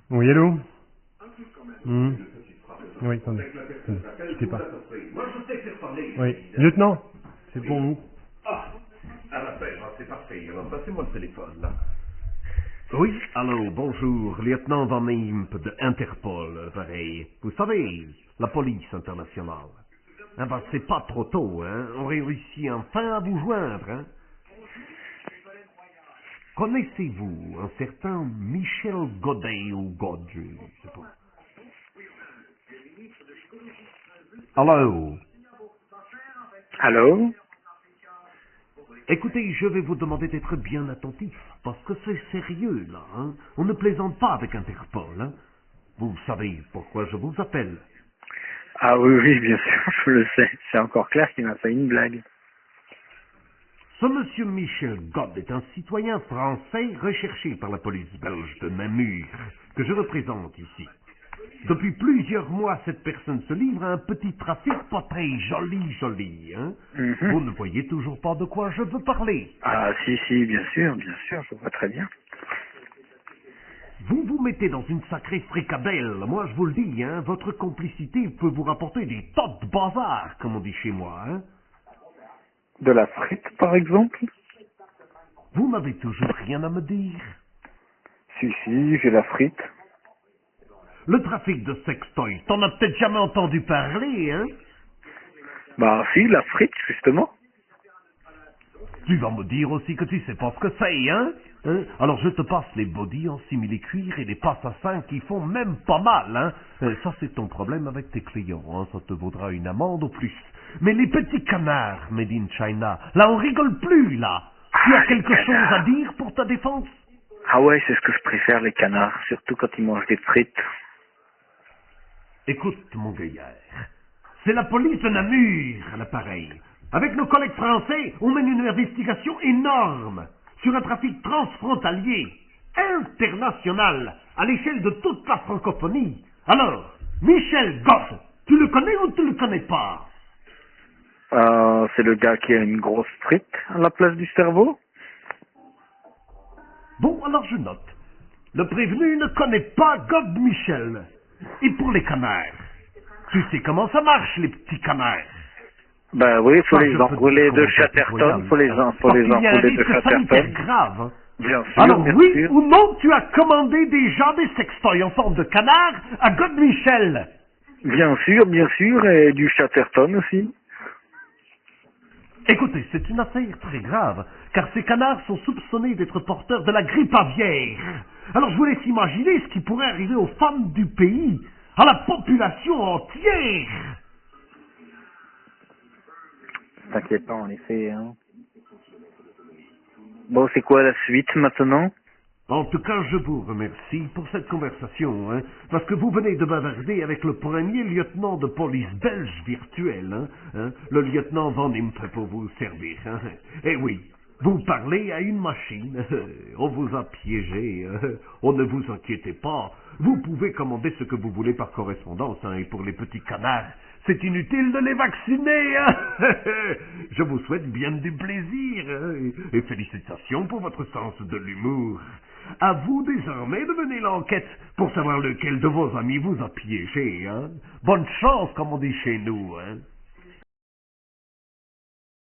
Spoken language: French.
Oui, allô. Hmm. Oui, attendez. Quittez pas. Moi, je sais faire parler. Oui. Lieutenant, c'est pour vous. C'est parfait. Alors, passez-moi le téléphone, là. Oui, allô, bonjour, lieutenant Van Imp de Interpol, pareil. Vous savez, la police internationale. Ah ben, c'est pas trop tôt, hein. On réussit enfin à vous joindre, hein. Connaissez-vous un certain Michel Godet ou God, je sais pas. Allô? Allô? Écoutez, je vais vous demander d'être bien attentif, parce que c'est sérieux, là, hein. On ne plaisante pas avec Interpol, hein. Vous savez pourquoi je vous appelle. Ah oui, oui, bien sûr, je le sais. C'est encore clair qu'il m'a fait une blague. Ce monsieur Michel God est un citoyen français recherché par la police belge de Namur, que je représente ici. Depuis plusieurs mois, cette personne se livre à un petit trafic pas très joli, hein. Mhm. Vous ne voyez toujours pas de quoi je veux parler. Ah si, bien sûr, je vois très bien. Vous vous mettez dans une sacrée fricadelle, moi je vous le dis, hein. Votre complicité peut vous rapporter des tas de bazar, comme on dit chez moi, hein. De la frite, par exemple? Vous n'avez toujours rien à me dire. Si, j'ai la frite. Le trafic de sextoys, t'en as peut-être jamais entendu parler, hein. Bah si, la frite, justement. Tu vas me dire aussi que tu sais pas ce que c'est, hein, hein. Alors je te passe les bodys en simili-cuir et les passes à 5 qui font même pas mal, hein. Ça c'est ton problème avec tes clients, hein. Ça te vaudra une amende au plus. Mais les petits canards made in China, là on rigole plus, là. Tu as Ah, les quelque chose à canards. dire pour ta défense? Ah ouais, c'est ce que je préfère, les canards, surtout quand ils mangent des frites. Écoute, mon gaillard, c'est la police de Namur à l'appareil. Avec nos collègues français, on mène une investigation énorme sur un trafic transfrontalier, international, à l'échelle de toute la francophonie. Alors, Michel God, tu le connais ou tu le connais pas? C'est le gars qui a une grosse frite à la place du cerveau? Bon, alors je note. Le prévenu ne connaît pas God Michel. Et pour les canards, tu sais comment ça marche, les petits canards? Bah oui, faut Ça, les je peux te dire enrouler de comment c'est Chatterton, impitoyable, faut les, hein. faut Parce les qu'il y a un enrouler de risque sanitaire Chatterton. grave, hein. Bien Alors oui sûr. ou non, tu as commandé déjà des sextoys en forme de canard à God Michel? Bien sûr, et du Chatterton aussi. Écoutez, c'est une affaire très grave, car ces canards sont soupçonnés d'être porteurs de la grippe aviaire. Alors je vous laisse imaginer ce qui pourrait arriver aux femmes du pays, à la population entière. T'inquiète pas, en effet, hein. Bon, c'est quoi la suite maintenant? En tout cas, je vous remercie pour cette conversation, hein, parce que vous venez de bavarder avec le premier lieutenant de police belge virtuel, hein, le lieutenant Van Imp pour vous servir. Hein. Eh oui, vous parlez à une machine. On vous a piégé. Oh, ne vous inquiétez pas. Vous pouvez commander ce que vous voulez par correspondance, hein, et pour les petits canards, c'est inutile de les vacciner. Hein. Je vous souhaite bien du plaisir, hein, et félicitations pour votre sens de l'humour. À vous désormais de mener l'enquête pour savoir lequel de vos amis vous a piégé, hein. Bonne chance, comme on dit chez nous, hein.